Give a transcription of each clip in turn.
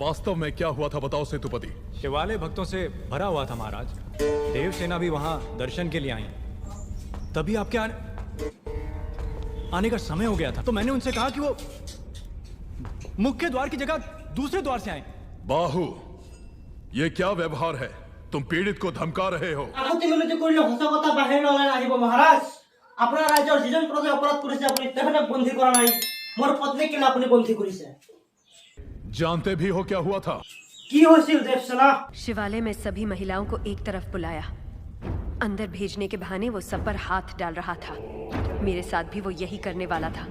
वास्तव में क्या हुआ था बताओ सेतुपति। शिवालय भक्तों से भरा हुआ था महाराज। देवसेना भी वहां दर्शन के लिए आई। तभी आपके आने का समय हो गया था, तो मैंने उनसे कहा कि वो मुख्य द्वार की जगह दूसरे द्वार से आए। बाहु, ये क्या व्यवहार है? तुम पीड़ित को धमका रहे हो। আগতে মিনতি করলে হসা কথা বাহির ওলাই আহিব মহারাজ। আপনার রাজ্যৰ যিজন প্ৰজা অপৰাধ কৰিছে আপুনি তেখেতক বন্দী কৰা নাই। মোৰ পত্নীক কেনে আপুনি বন্দী কৰিছে? जानते भी हो क्या हुआ था? কি হৈছিল দেৱসেনা? शिवालय में सभी महिलाओं को एक तरफ बुलाया। अंदर भेजने के बहाने वो सब पर हाथ डाल रहा था। मेरे साथ भी वो यही करने वाला था,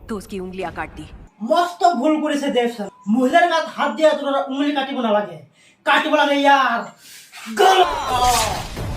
तो उसकी उंगलियां काट दी। মস্ত ভুল কৰিছে দেৱসেনা। মহিলাৰ গাত হাত দিয়া তোৰ উংলি কাটিব নালাগে। কাটিব লাগে ইয়াৰ গলা।